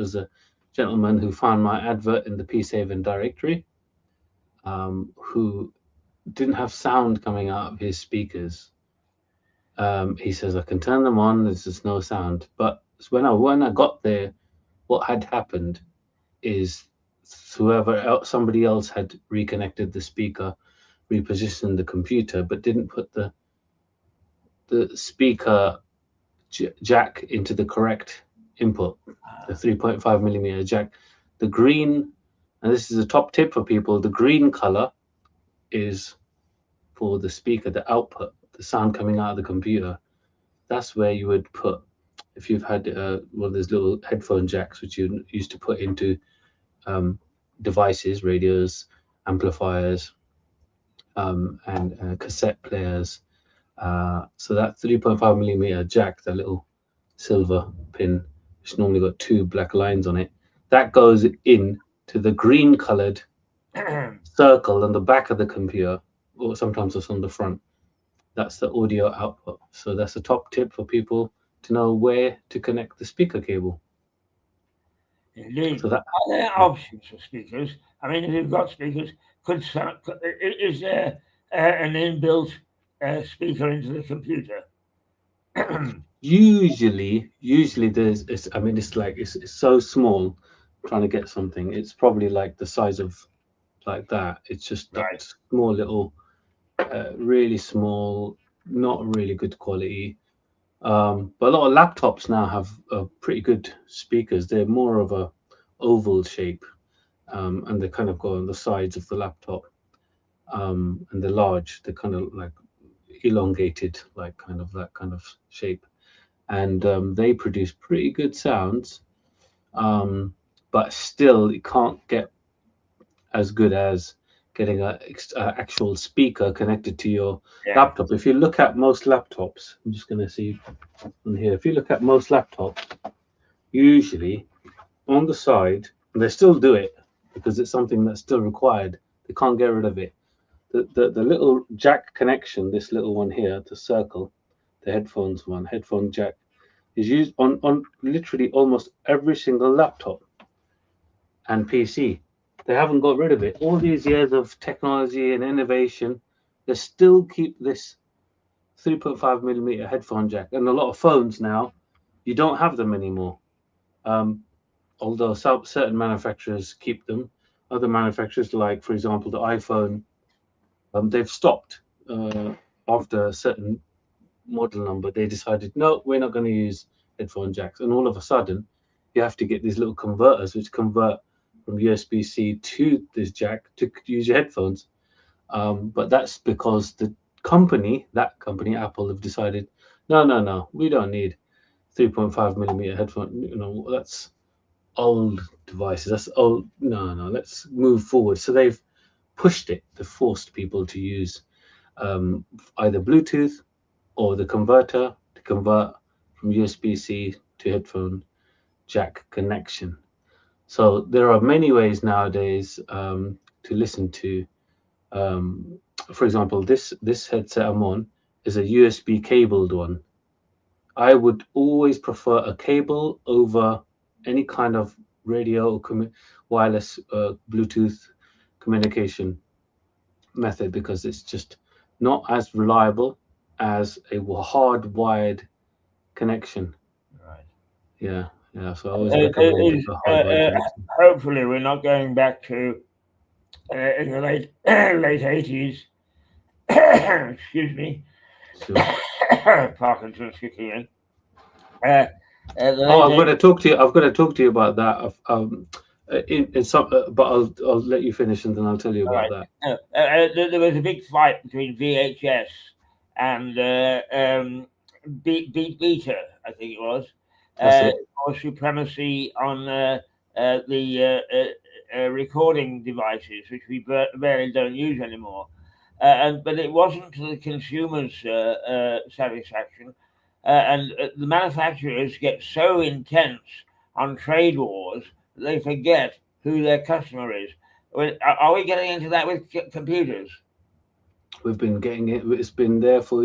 was a gentleman who found my advert in the P7 directory, who didn't have sound coming out of his speakers. He says, I can turn them on, there's just no sound. But when I got there, what had happened is somebody else had reconnected the speaker, repositioned the computer, but didn't put the speaker jack into the correct input, the 3.5 millimeter jack. The green, and this is a top tip for people, the green color is for the speaker, the output, the sound coming out of the computer. That's where you would put, if you've had one of those little headphone jacks which you used to put into devices, radios, amplifiers, and cassette players. So that 3.5 millimeter jack, that little silver pin, which normally got two black lines on it, that goes in to the green colored circle on the back of the computer, or sometimes it's on the front. That's the audio output. So that's a top tip for people to know where to connect the speaker cable. Indeed. So that, Are there options for speakers? I mean, if you've got speakers, is there an inbuilt speaker into the computer? usually there's, it's so small. Trying to get something, it's probably like the size of like that. It's just that Right. small little, really small, not really good quality. But a lot of laptops now have pretty good speakers. They're more of a oval shape, and they kind of go on the sides of the laptop, and they're large. They're kind of like elongated, like kind of that kind of shape, and they produce pretty good sounds. Um, but still, it can't get as good as getting a actual speaker connected to your Yeah. laptop. If you look at most laptops, I'm just going to see on here. If you look at most laptops, usually on the side, and they still do it because it's something that's still required. They can't get rid of it. The little jack connection, this little one here, the circle, the headphones one, headphone jack, is used on literally almost every single laptop and PC. They haven't got rid of it. All these years of technology and innovation, they still keep this 3.5 millimeter headphone jack. And a lot of phones now, you don't have them anymore. Um, Although certain manufacturers keep them, other manufacturers, like for example the iPhone, they've stopped after a certain model number. They decided, no, we're not going to use headphone jacks, and all of a sudden, you have to get these little converters which convert from USB-C to this jack to use your headphones. But that's because that company, Apple, have decided, no, no, no, we don't need 3.5 millimeter headphone. That's old devices. That's old. No, no, let's move forward. So they've pushed it. They forced people to use either Bluetooth or the converter to convert from USB-C to headphone jack connection. So there are many ways nowadays to listen to. Um, for example, this headset I'm on is a USB cabled one. I would always prefer a cable over any kind of radio or wireless Bluetooth communication method because it's just not as reliable as a hardwired connection. Right. Yeah, yeah. So I always recommend Is, a hardwired connection. hopefully, we're not going back to in the late 80s. Excuse me. Sure. Parkinson's kicking in. Uh, the Oh, late I'm going to 80s. talk to you. I'm going to talk to you about that. In some, but I'll let you finish and then I'll tell you All about right. that. There was a big fight between VHS and Beta, I think it was, That's it. for supremacy on the recording devices, which we barely don't use anymore. But it wasn't to the consumer's satisfaction, and the manufacturers get so intense on trade wars that they forget who their customer is. Are we getting into that with computers? We've been getting it. It's been there for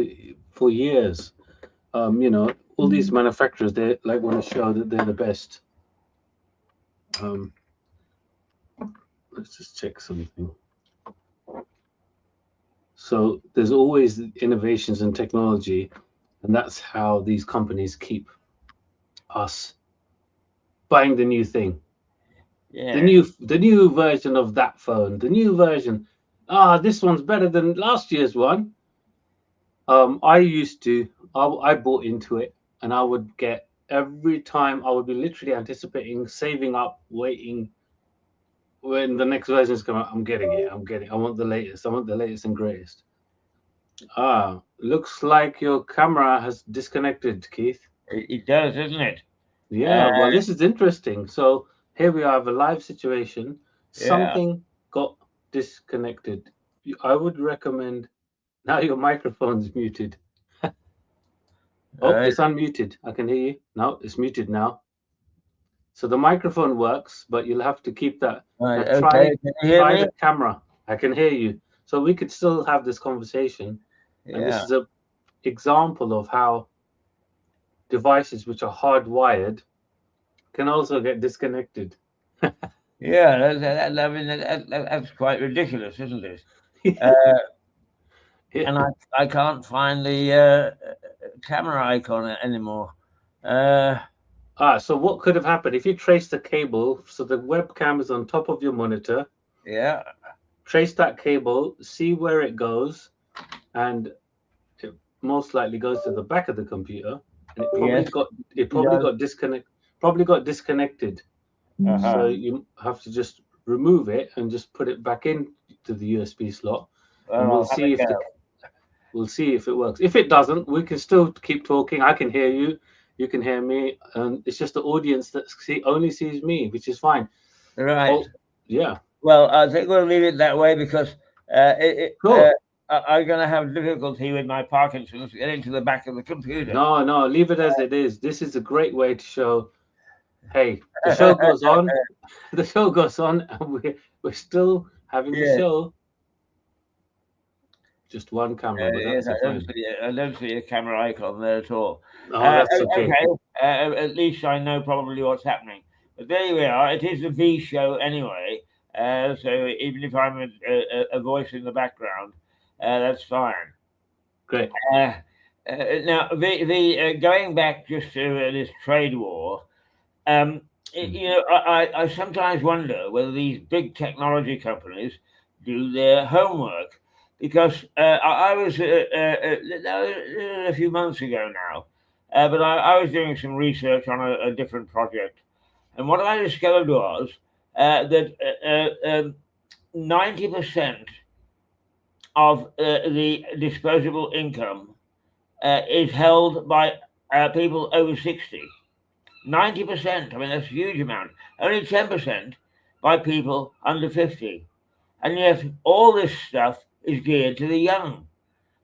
years. All these manufacturers, they like want to show that they're the best. Let's just check something. So there's always innovations in technology, and that's how these companies keep us buying the new thing, Yeah. the new version of that phone, the new version. This one's better than last year's one. I used to, I bought into it, and I would get every time I would be literally anticipating, saving up, waiting when the next version is coming out. I'm getting it. I'm getting. I want the latest. I want the latest and greatest. Looks like your camera has disconnected, Keith. It does, doesn't it? Yeah, well, this is interesting. So here we have a live situation. Yeah. Something got disconnected. I would recommend now your microphone's muted. Oh, Right. it's unmuted. I can hear you. No, it's muted now. So the microphone works, but you'll have to keep that. Right. Now Okay. Can you hear try me? the camera. I can hear you. So we could still have this conversation. And this Yeah. is a example of how devices which are hardwired can also get disconnected. Yeah. I mean, that's quite ridiculous, isn't it? And I can't find the camera icon anymore. So what could have happened if you trace the cable? So the webcam is on top of your monitor. Yeah. Trace that cable, see where it goes, and it most likely goes to the back of the computer. And it probably Yeah. got disconnected. Uh-huh. So you have to just remove it and just put it back in to the USB slot, and Well, we'll see if it works. If it doesn't, we can still keep talking. I can hear you, you can hear me, and it's just the audience that only sees me, which is fine. right. Oh, yeah. Well, I think we'll leave it that way because Cool. I'm going to have difficulty with my Parkinson's getting to the back of the computer. No, leave it as it is. This is a great way to show, hey, the show goes on. The show goes on, and we're still having the show. Just one camera, but that's fine. I don't see a camera icon there at all. Oh, that's okay. At least I know probably what's happening. But there we are. It is a V show anyway. So even if I'm a voice in the background, that's fine. Great. Now, going back just to this trade war, I sometimes wonder whether these big technology companies do their homework, because I was a few months ago now, but I was doing some research on a different project, and what I discovered was that 90% of the disposable income is held by people over 60. 90%, I mean, that's a huge amount. Only 10% by people under 50. And yet all this stuff is geared to the young.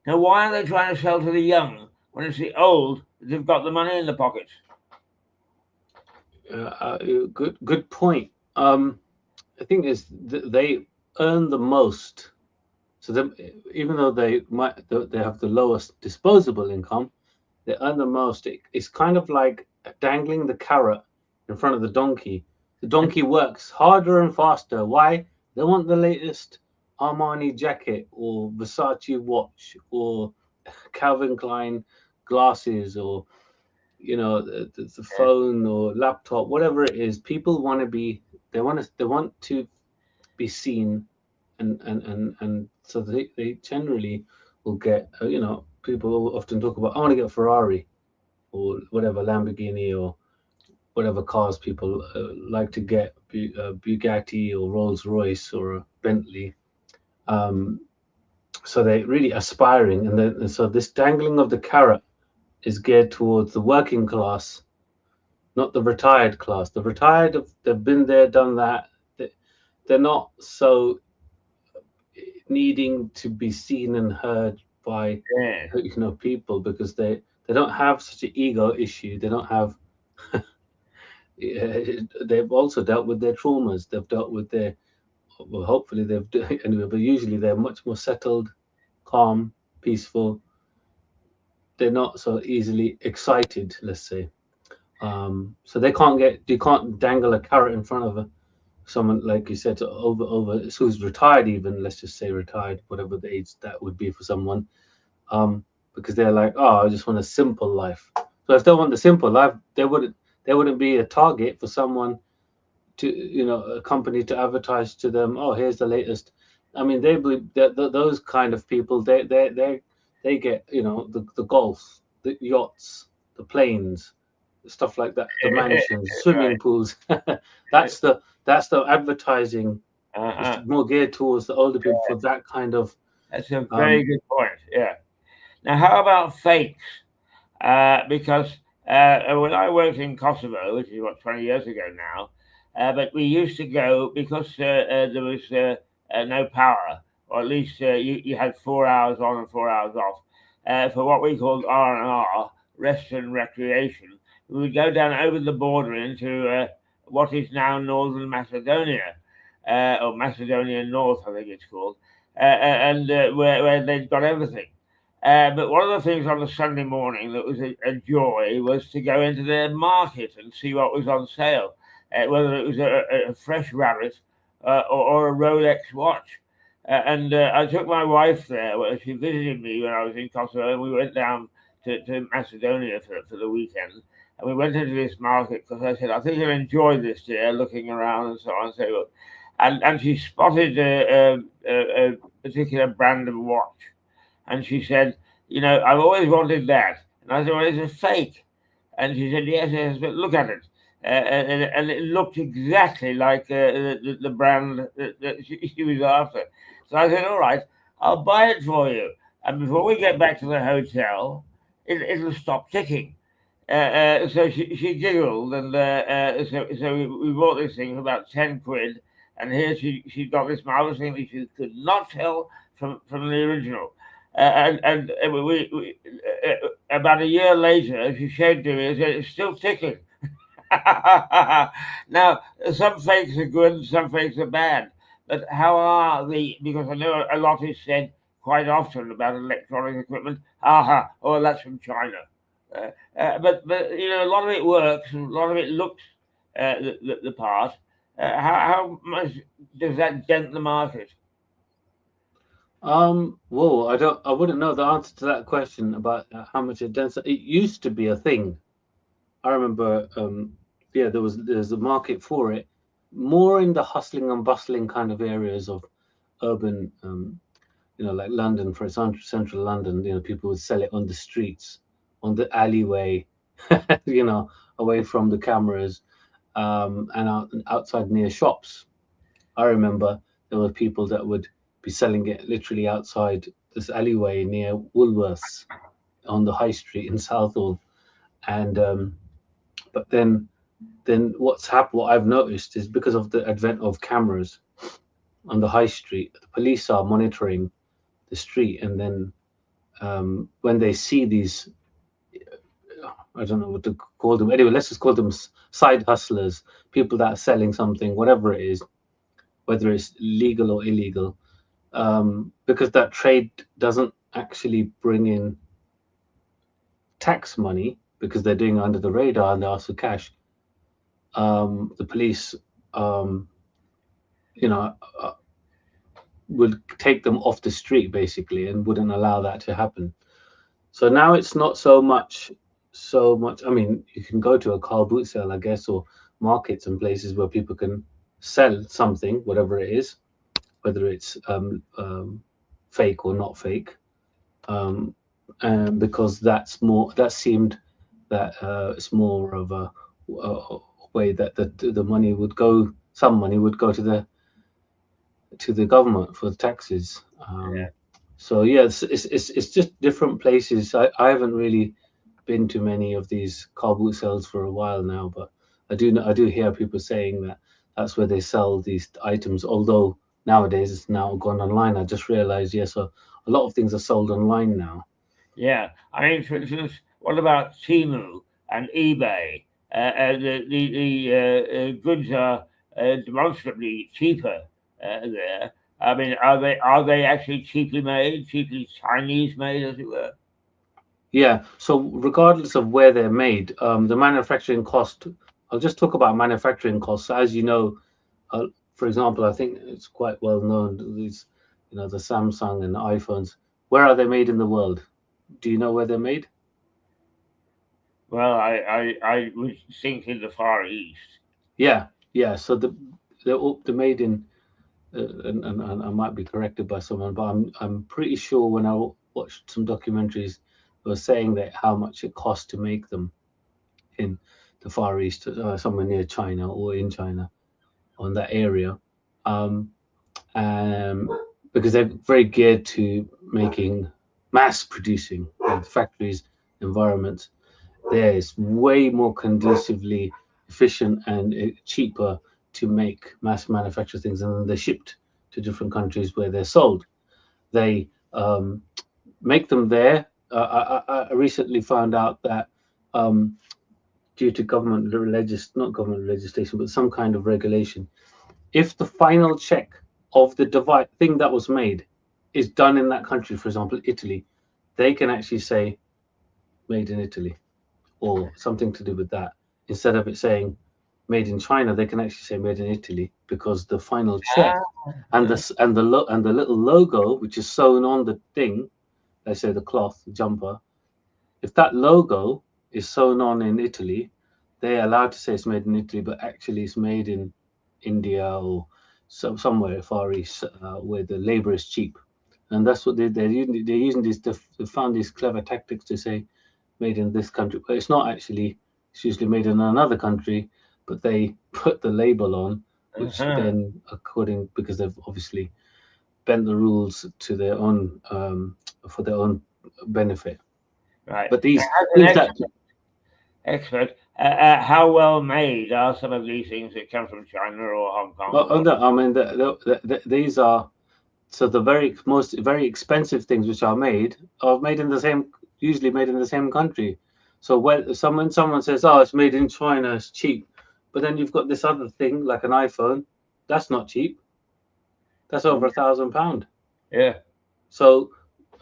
Now, why are they trying to sell to the young when it's the old that have got the money in the pockets? Good point. I think they earn the most. So even though they have the lowest disposable income, they earn the most. It's kind of like dangling the carrot in front of the donkey. The donkey works harder and faster. Why? They want the latest Armani jacket or Versace watch or Calvin Klein glasses, or the phone or laptop, whatever it is. People want to be. They want to be seen, and so they generally will get. People often talk about, I want to get a Ferrari or whatever, Lamborghini or whatever cars people like to get, Bugatti or Rolls Royce or a Bentley. So they're really aspiring, and so this dangling of the carrot is geared towards the working class, not the retired class. The retired, they've been there, done that. They're not so needing to be seen and heard by people, because they don't have such an ego issue. They don't have they've also dealt with their traumas. They've dealt with their, well, hopefully they've anyway, but usually they're much more settled, calm, peaceful. They're not so easily excited, let's say. So you can't dangle a carrot in front of someone, like you said, over who's retired, even, let's just say retired, whatever the age that would be for someone, because they're like, oh, I just want a simple life. So if they want the simple life, there wouldn't be a target for someone to, a company to advertise to them, oh, here's the latest. I mean, they believe that those kind of people, they get, the golf, the yachts, the planes, stuff like that, the mansions, Right. swimming pools. That's the advertising. It's Uh-huh. more geared towards the older people for that kind of. That's a very um good point. Yeah. Now, how about fakes? Because when I worked in Kosovo, which is what 20 years ago now, but we used to go because there was no power, or at least you had 4 hours on and 4 hours off, for what we called R&R, rest and recreation. We would go down over the border into what is now Northern Macedonia, or Macedonia North, I think it's called, and where they'd got everything. But one of the things on a Sunday morning that was a joy was to go into their market and see what was on sale, whether it was a fresh rabbit or a Rolex watch. And I took my wife there. She visited me when I was in Kosovo, and we went down to Macedonia for the weekend. And we went into this market because I said, I think you'll enjoy this, dear, looking around and so on and so forth. And she spotted a particular brand of watch. And she said, I've always wanted that. And I said, well, it's a fake. And she said, yes, yes, but look at it. And it looked exactly like the brand that she was after. So I said, all right, I'll buy it for you. And before we get back to the hotel, it'll stop ticking. So she giggled, and so we bought this thing for about 10 quid. And here she got this marvelous thing that she could not tell from the original. And we about a year later, she showed to me, it's still ticking. Now, some fakes are good, and some fakes are bad. But how are because I know a lot is said quite often about electronic equipment, oh, that's from China. But a lot of it works, and a lot of it looks the part. How much does that dent the market? Whoa, I wouldn't know the answer to that question about how much it does. It used to be a thing. I remember, yeah, there's a market for it, more in the hustling and bustling kind of areas of urban, like London, for example, central London. People would sell it on the streets, on the alleyway, you know, away from the cameras, and outside near shops. I remember there were people that would be selling it literally outside this alleyway near Woolworths on the high street in Southall. And but then what I've noticed is, because of the advent of cameras on the high street, the police are monitoring the street, and then when they see these, I don't know what to call them. Anyway, let's just call them side hustlers, people that are selling something, whatever it is, whether it's legal or illegal, because that trade doesn't actually bring in tax money, because they're doing it under the radar and they ask for cash. The police, um, you know, uh, would take them off the street basically, and wouldn't allow that to happen. So now it's not so much. I mean, you can go to a car boot sale, I guess, or markets and places where people can sell something, whatever it is, whether it's fake or not fake, and because that seemed that it's more of a way that the money would go. Some money would go to the government for the taxes. So yeah, it's just different places. I haven't really been to many of these car boot sales for a while now, but I do hear people saying that that's where they sell these items. Although nowadays it's now gone online. I just realized, yeah, so a lot of things are sold online now. Yeah, I mean, for instance, what about Temu and eBay? The goods are demonstrably cheaper there. I mean, are they actually cheaply made, cheaply Chinese made, as it were? Yeah. So regardless of where they're made, the manufacturing cost. I'll just talk about manufacturing costs. As you know, uh, for example, I think it's quite well known. These, the Samsung and the iPhones. Where are they made in the world? Do you know where they're made? Well, I was thinking the Far East. Yeah, yeah. So they're made in, and I might be corrected by someone, but I'm pretty sure when I watched some documentaries, they were saying that how much it costs to make them in the Far East, somewhere near China or in China, on that area, um, um, because they're very geared to making mass producing factories environments. There is way more conducively efficient and cheaper to make mass manufacture things, and then they're shipped to different countries where they're sold. They make them there. I recently found out that um, due to not government legislation, but some kind of regulation, if the final check of the device thing that was made is done in that country, for example, Italy, they can actually say made in Italy or something to do with that. Instead of it saying made in China, they can actually say made in Italy because the final check Ah, and the little logo which is sewn on the thing, let's say the cloth, the jumper, if that logo is sewn on in Italy, they're allowed to say it's made in Italy, but actually it's made in India or somewhere far east where the labor is cheap. And that's what they're using. They're using these. They found these clever tactics to say made in this country, but it's not actually. It's usually made in another country, but they put the label on, which uh-huh. then, according because they've obviously bent the rules to their own for their own benefit. Right. But As these an things that expert, how well made are some of these things that come from China or Hong Kong well, or what? no, I mean, these are so the very expensive things which are made made in the same, usually made in the same country. So when someone says, "Oh, it's made in China, it's cheap," but then you've got this other thing like an iPhone, that's not cheap. That's over £1,000. Yeah. So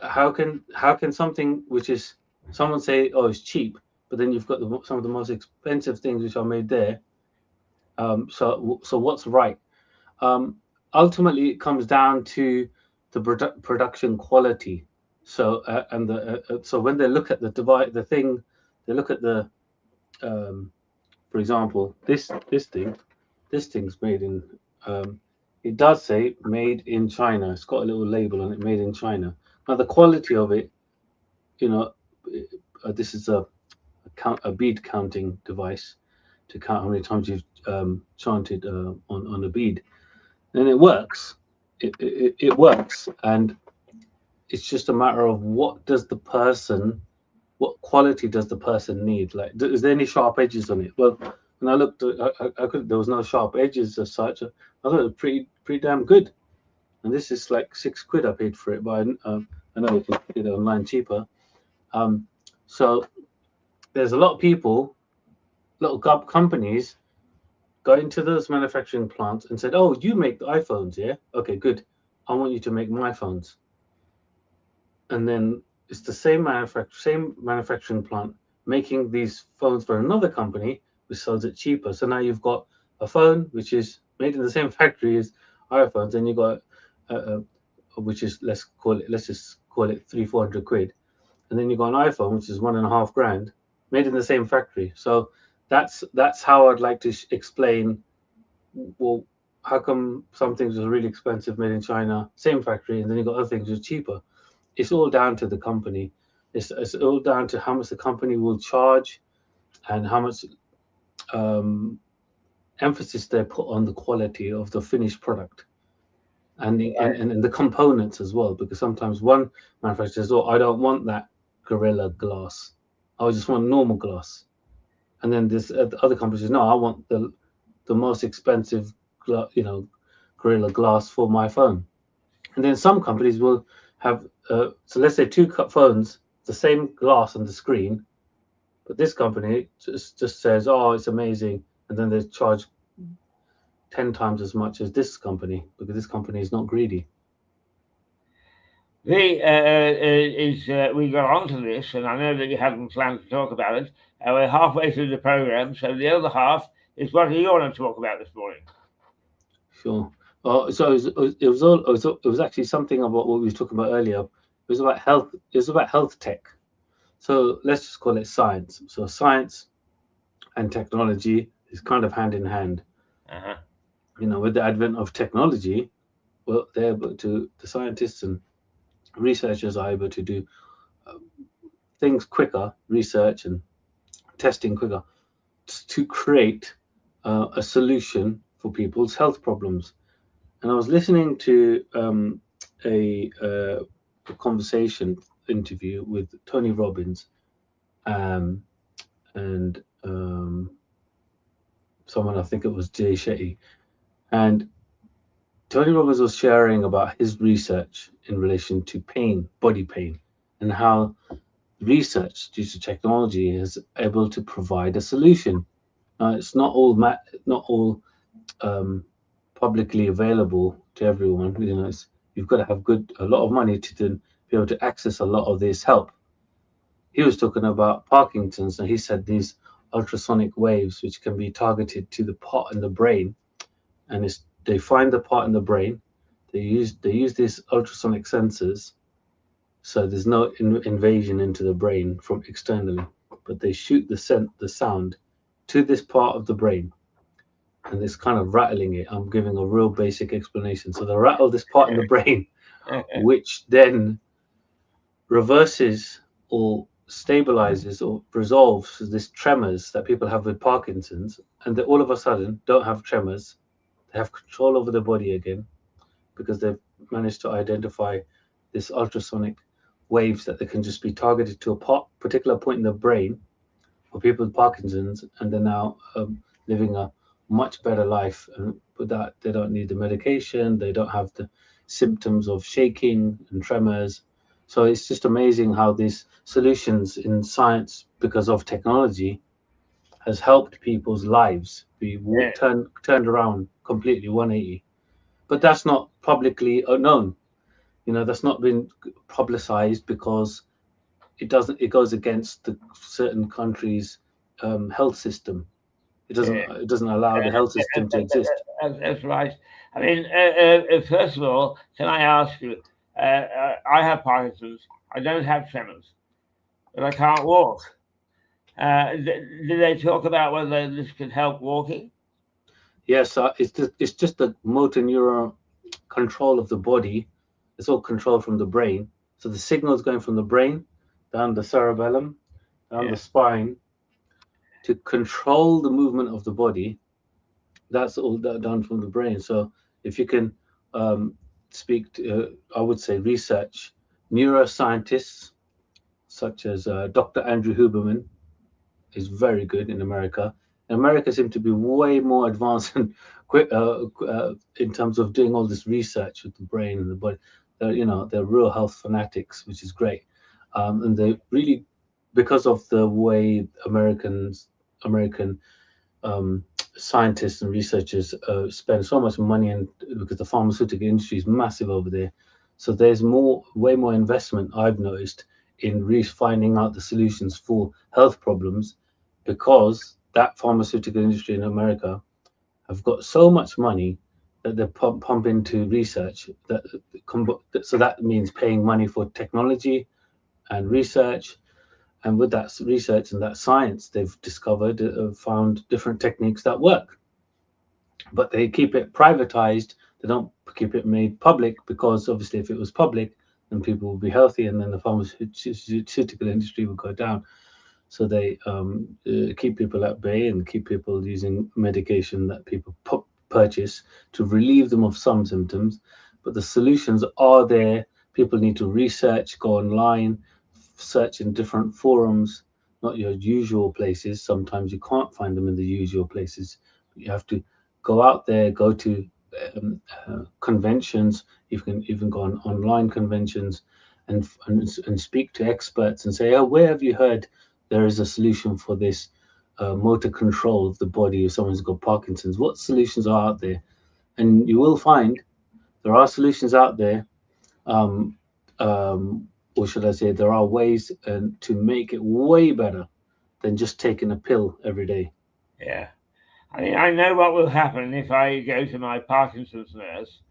how can something which is someone say, "Oh, it's cheap," but then you've got some of the most expensive things which are made there. So what's right? Um, Ultimately, it comes down to the production quality. So when they look at the thing, they look at um, for example, this thing's made in. Um, it does say made in China. It's got a little label on it, made in China. Now the quality of it, you know, this is a bead counting device to count how many times you've chanted on a bead, and it works. It works, and it's just a matter of what quality does the person need. Like, is there any sharp edges on it? Well, when I looked, I could. There was no sharp edges as such. I thought it was pretty damn good. And this is like £6 I paid for it, but I know you can get it online cheaper. Um, so there's a lot of people, little companies, got into those manufacturing plants and said, "Oh, you make the iPhones, yeah? Okay, good. I want you to make my phones." And then it's the same manufacturing plant making these phones for another company which sells it cheaper. So now you've got a phone which is made in the same factory as iPhones, and you got which is let's just call it 300-400 quid, and then you got an iPhone which is 1.5 grand, made in the same factory. So that's how I'd like to explain. Well, how come some things are really expensive made in China, same factory, and then you got other things which are cheaper? It's all down to the company. It's all down to how much the company will charge and how much um, emphasis they put on the quality of the finished product and the components as well. Because sometimes one manufacturer says, "Oh, I don't want that Gorilla Glass. I just want normal glass." And then this other company says, "No, I want the most expensive, Gorilla Glass for my phone." And then some companies will have, so let's say two phones, the same glass on the screen, but this company just says, "Oh, it's amazing," and then they charge 10 times as much as this company because this company is not greedy. We got onto this, and I know that you hadn't planned to talk about it. We're halfway through the program, so the other half is what do you want to talk about this morning? Sure. So it was actually something about what we were talking about earlier. It was about health. It was about health tech. So let's just call it science. So science and technology is kind of hand in hand. Uh-huh. With the advent of technology, well, the scientists and researchers are able to do uh, things quicker, research and testing quicker, to create a solution for people's health problems. And I was listening to a conversation interview with Tony Robbins, um, and someone, I think it was Jay Shetty. And Tony Robbins was sharing about his research in relation to pain, body pain, and how research due to technology is able to provide a solution. It's not all um, publicly available to everyone. You've got to have a lot of money to then be able to access a lot of this help. He was talking about Parkinson's, and he said these ultrasonic waves, which can be targeted to the part in the brain, and they find the part in the brain. They use these ultrasonic sensors, so there's no invasion into the brain from externally, but they shoot the sound to this part of the brain, and it's kind of rattling it. I'm giving a real basic explanation. So they rattle this part in the brain, which then reverses or stabilizes or resolves this tremors that people have with Parkinson's, and they all of a sudden don't have tremors. They have control over their body again because they've managed to identify this ultrasonic waves that they can just be targeted to a particular point in the brain for people with Parkinson's, and they're now living a much better life. And with that, they don't need the medication, they don't have the symptoms of shaking and tremors. So it's just amazing how these solutions in science, because of technology, has helped people's lives be Yeah. turned around completely 180. But that's not publicly known. That's not been publicized because it goes against the certain countries' health system. Yeah. It doesn't allow the health system to exist. That's right. I mean, first of all, can I ask you? I have Parkinson's. I don't have tremors, but I can't walk. Did they talk about whether this could help walking? Yes, it's just the motor neuron control of the body. It's all controlled from the brain. So the signals going from the brain down the cerebellum, down Yeah. the spine to control the movement of the body. That's all done from the brain. So if you can um, speak to, I would say, research neuroscientists such as Dr. Andrew Huberman is very good in America. And America seems to be way more advanced and quick in terms of doing all this research with the brain and the body. They're real health fanatics, which is great. And they really, because of the way American um, scientists and researchers spend so much money, and because the pharmaceutical industry is massive over there, so there's way more investment I've noticed in finding out the solutions for health problems, because that pharmaceutical industry in America have got so much money that they pump into research so that means paying money for technology and research, and with that research and that science, they've discovered, found different techniques that work. But they keep it privatized. They don't keep it made public because obviously, if it was public, then people would be healthy, and then the pharmaceutical industry would go down. So they keep people at bay and keep people using medication that people purchase to relieve them of some symptoms. But the solutions are there. People need to research, go online, search in different forums, not your usual places. Sometimes you can't find them in the usual places. You have to go out there, go to conventions. You can even go on online conventions and speak to experts and say, "Oh, where have you heard there is a solution for this motor control of the body if someone's got Parkinson's? What solutions are out there?" And you will find there are solutions out there. Um, or should I say, there are ways to make it way better than just taking a pill every day. Yeah. I mean, I know what will happen if I go to my Parkinson's nurse,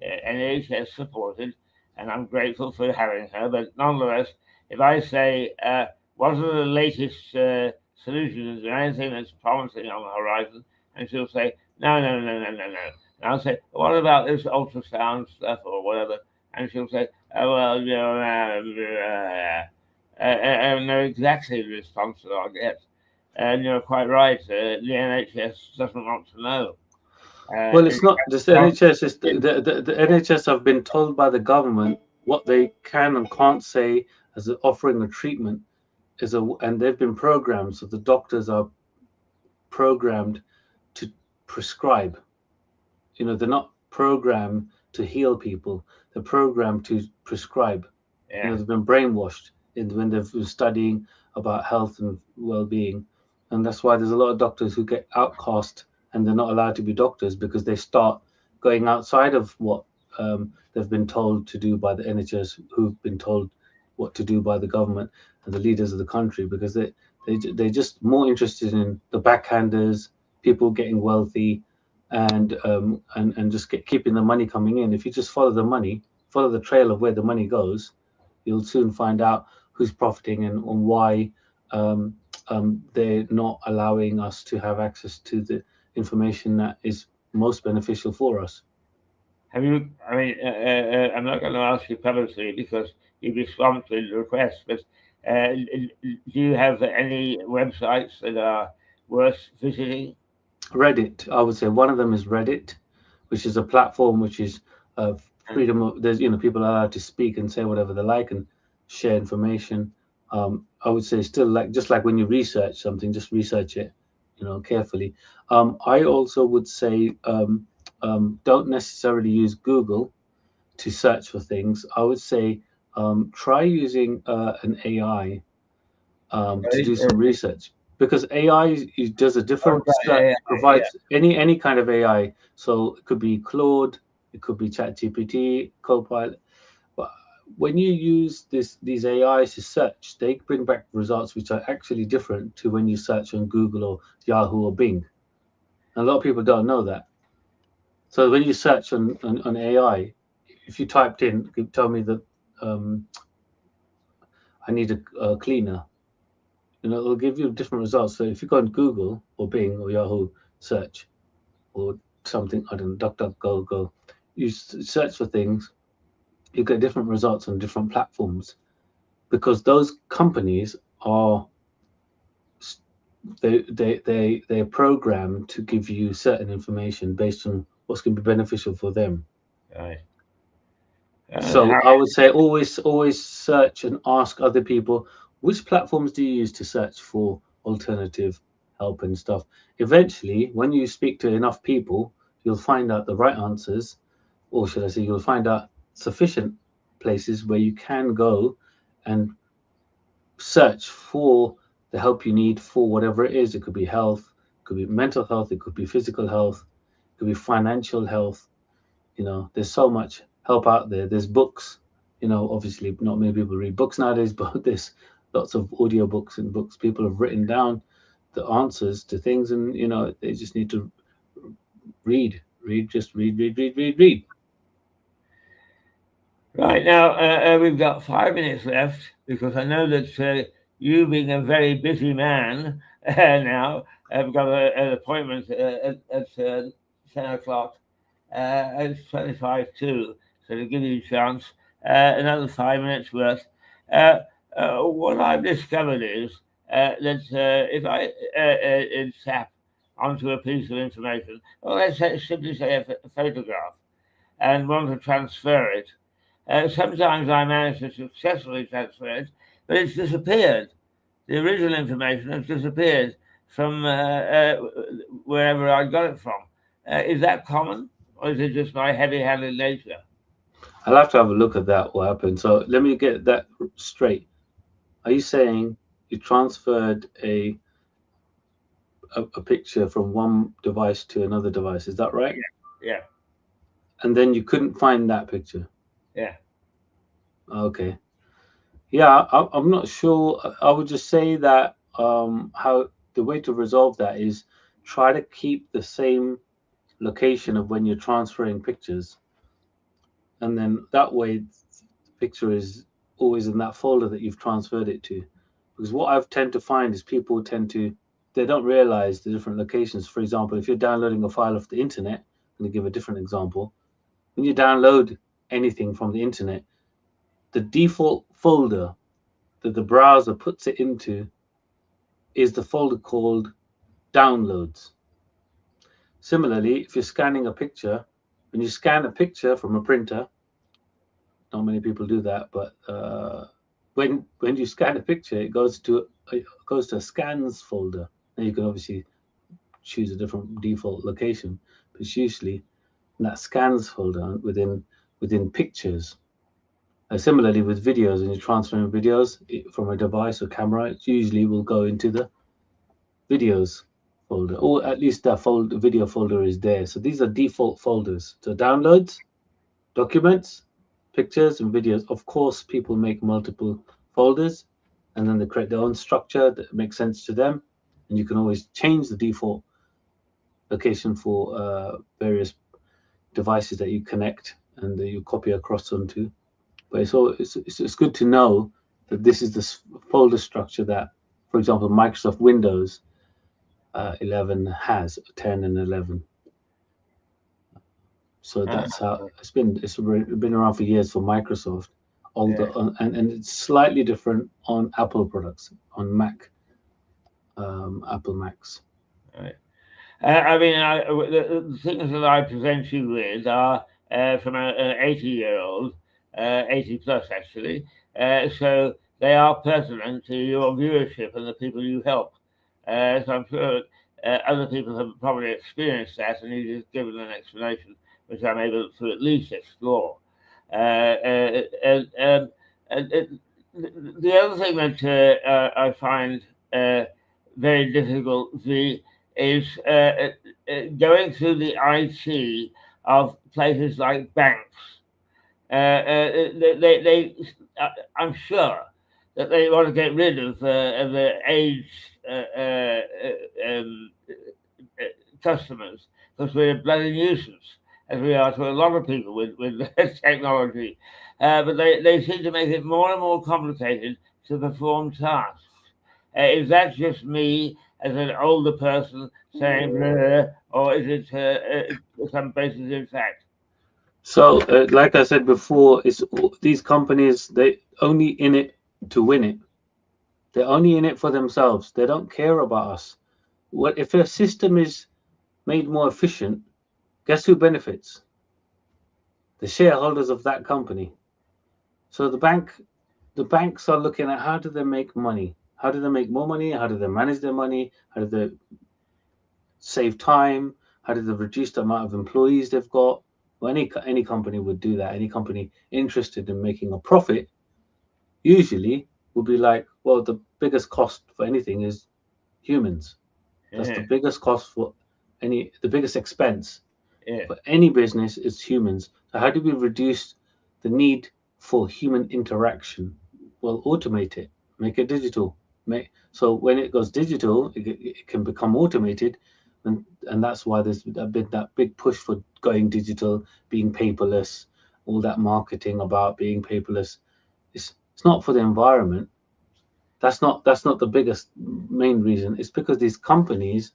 NHS supported, and I'm grateful for having her. But nonetheless, if I say, what are the latest solutions or anything that's promising on the horizon, and she'll say, no, no, no, no, no, no. And I'll say, what about this ultrasound stuff or whatever? And she'll say, oh, well, you know, I know exactly the response that I'll get. And you're quite right. The NHS doesn't want to know. Well, it's not just the NHS. Is the NHS have been told by the government what they can and can't say as offering a treatment and they've been programmed. So the doctors are programmed to prescribe. You know, they're not programmed to heal people. They're programmed to prescribe. You know, Yeah. they've been brainwashed when they've been studying about health and well-being, and that's why there's a lot of doctors who get outcast and they're not allowed to be doctors because they start going outside of what they've been told to do by the NHS, who've been told what to do by the government and the leaders of the country, because they're just more interested in the backhanders, people getting wealthy, and just keeping the money coming in. If you just follow the money, follow the trail of where the money goes, you'll soon find out who's profiting and why they're not allowing us to have access to the information that is most beneficial for us. Have you? I mean, I'm not going to ask you publicly because you respond to the request. But do you have any websites that are worth visiting? Reddit, I would say one of them is Reddit, which is a platform which is freedom of, there's, you know, people are allowed to speak and say whatever they like and share information. I would say still, like just like when you research something, just research it, you know, carefully. I also would say don't necessarily use Google to search for things. I would say try using an AI to Right? do some research, because AI does a Oh, different yeah, yeah, provides any kind of AI. So it could be Claude, it could be ChatGPT, Copilot. But when you use these AIs to search, they bring back results which are actually different to when you search on Google or Yahoo or Bing. And a lot of people don't know that. So when you search on AI, if you typed in, tell me that um, I need a cleaner, you know, it'll give you different results. So if you go on Google or Bing or Yahoo search or something, I don't know, DuckDuckGo, you search for things, you get different results on different platforms, because those companies are they're programmed to give you certain information based on what's going to be beneficial for them. right. So How, I would say always search and ask other people, which platforms do you use to search for alternative help and stuff. Eventually, when you speak to enough people, you'll find out the right answers, or should I say, you'll find out sufficient places where you can go and search for the help you need for whatever it is. It could be health, it could be mental health, it could be physical health, it could be financial health. You know, there's so much help out there. There's books. You know, obviously not many people read books nowadays, but there's lots of audiobooks and books. People have written down the answers to things, and you know, they just need to just read. right now, we've got 5 minutes left because I know that you, being a very busy man now, have got an appointment at 10 o'clock. It's 25 too, so to give you a chance, another 5 minutes worth. Uh, what I've discovered is that if I tap onto a piece of information, or simply say a photograph, and want to transfer it, sometimes I manage to successfully transfer it, but it's disappeared. The original information has disappeared from wherever I got it from. Is that common, or is it just my heavy-handed nature? I'll have to have a look at that. What happened? So let me get that straight. Are you saying you transferred a picture from one device to another device? Is that right? Yeah, And then you couldn't find that picture. yeah. Okay. Yeah, I'm not sure. I would just say that how the way to resolve that is try to keep the same location of when you're transferring pictures, and then that way the picture is always in that folder that you've transferred it to. Because what I've tend to find is people tend to they don't realize the different locations. For example, if you're downloading a file off the internet, I'm going to give a different example. When you download anything from the internet, the default folder that the browser puts it into is the folder called downloads. Similarly, if you're scanning a picture, when you scan a picture from a printer, not many people do that, but when you scan a picture, it goes to a scans folder. And you can obviously choose a different default location, but it's usually in that scans folder within pictures. Similarly, with videos, when you're transferring videos from a device or camera, it usually will go into the videos folder, or at least that video folder is there. So these are default folders. So downloads, documents, pictures, and videos. Of course, people make multiple folders, and then they create their own structure that makes sense to them. And you can always change the default location for various devices that you connect and that you copy across onto. But it's good to know that this is the folder structure that, for example, Microsoft Windows 11 has 10 and 11. So Uh, that's how it's been around for years for Microsoft. All yeah, the and it's slightly different on Apple products on Mac, Apple Macs. right. I mean, the things that I present you with are from an 80-year-old, 80 plus actually. So they are pertinent to your viewership and the people you help. So I'm sure other people have probably experienced that, and you just given an explanation, which I'm able to at least explore. And the other thing that I find very difficult is going through the IT of places like banks. I'm sure that they want to get rid of the aged customers because we're a bloody nuisance, as we are to a lot of people with technology. But they seem to make it more and more complicated to perform tasks. Is that just me as an older person saying, "Bleh," or is it some basis in fact? So, like I said before, these companies they only in it to win it. They're only in it for themselves. They don't care about us. What if a system is made more efficient? Guess who benefits? The shareholders of that company. So the banks are looking at how do they make money? How do they make more money? How do they manage their money? How do they save time? How do they reduce the amount of employees they've got? Well, any company would do that. Any company interested in making a profit usually would be like, well, the biggest cost for anything is humans. That's the Yeah, biggest cost for the biggest expense yeah, for any business is humans. So how do we reduce the need for human interaction? Well, automate it, make it digital. So when it goes digital, it can become automated, and that's why there's been that big push for going digital, being paperless, all that marketing about being paperless. It's not for the environment. That's not the biggest main reason. It's because these companies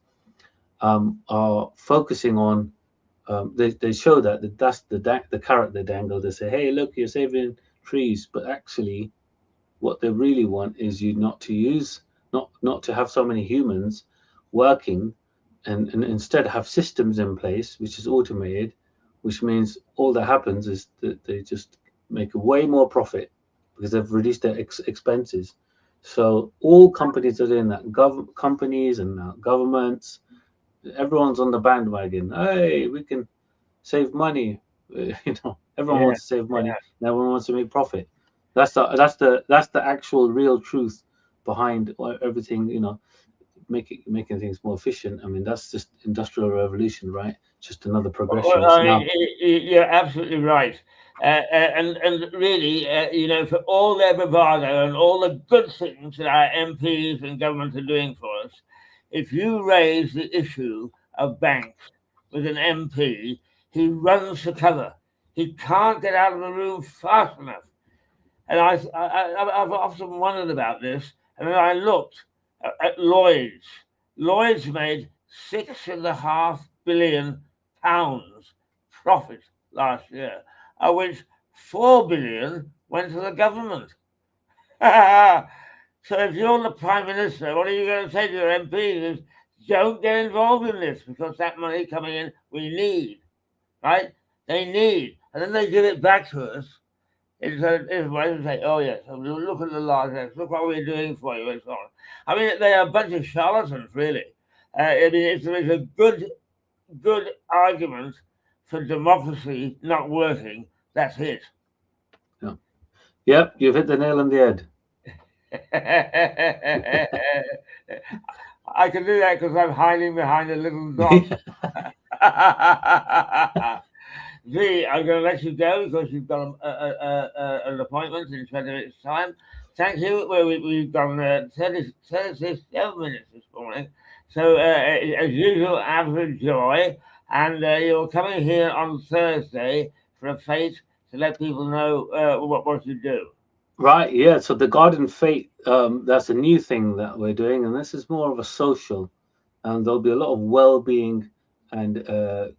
are focusing on they show that's the carrot they dangle. They say, "Hey, look, you're saving trees," but actually, what they really want is you not to use, not to have so many humans working, and instead have systems in place which is automated, which means all that happens is that they just make way more profit because they've reduced their expenses. So all companies are doing that. Companies and governments, everyone's on the bandwagon. Hey, we can save money. Everyone yeah. wants to save money. And everyone wants to make profit. That's the actual real truth behind everything. Making things more efficient. I mean, that's just industrial revolution, right? Just another progression. Well, It's I mean, now. you're absolutely right. And really, for all their bravado and all the good things that our MPs and government are doing for us, if you raise the issue of banks with an MP, he runs for cover. He can't get out of the room fast enough. And I've often wondered about this. And then I looked at Lloyd's. Lloyd's made £6.5 billion profit last year, of which 4 billion went to the government. So if you're the Prime Minister, what are you going to say to your MPs? Don't get involved in this, because that money coming in, we need, right? They need. And then they give it back to us. Everybody say, oh yes, look at the largesse, look what we're doing for you, and so on. I mean, they are a bunch of charlatans, really. I mean, if there is a good argument for democracy not working, that's it. Yeah. Yep, you've hit the nail on the head. I can do that because I'm hiding behind a little dot. V, I'm going to let you go because you've got an appointment in 20 minutes' time. Thank you. Well, we've done 37 minutes this morning. So, as usual, average joy. And you're coming here on Thursday for a fete to let people know what you do. Right, yeah. So the Garden Fete, that's a new thing that we're doing, and this is more of a social. And there'll be a lot of well-being and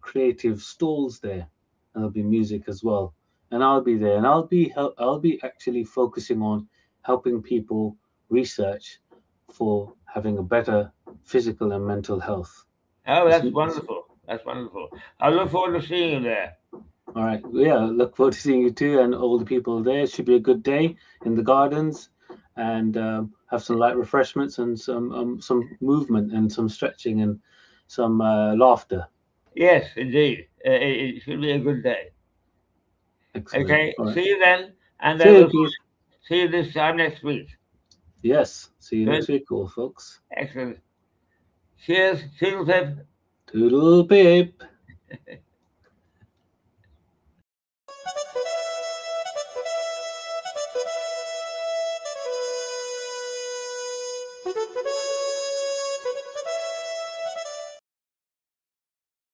creative stalls there, and there'll be music as well. And I'll be there, and I'll be actually focusing on helping people research for having a better physical and mental health. Oh, that's wonderful. That's wonderful. I look forward to seeing you there. All right. Yeah, look forward to seeing you too, and all the people there. It should be a good day in the gardens, and have some light refreshments and some movement and some stretching and some laughter. Yes, indeed. It should be a good day. Excellent. Okay. All right. See you then, and See you, we'll Keith. see you this time next week. Yes. See you Good. next week, all folks. Excellent. Cheers. Toodle Toodle pip.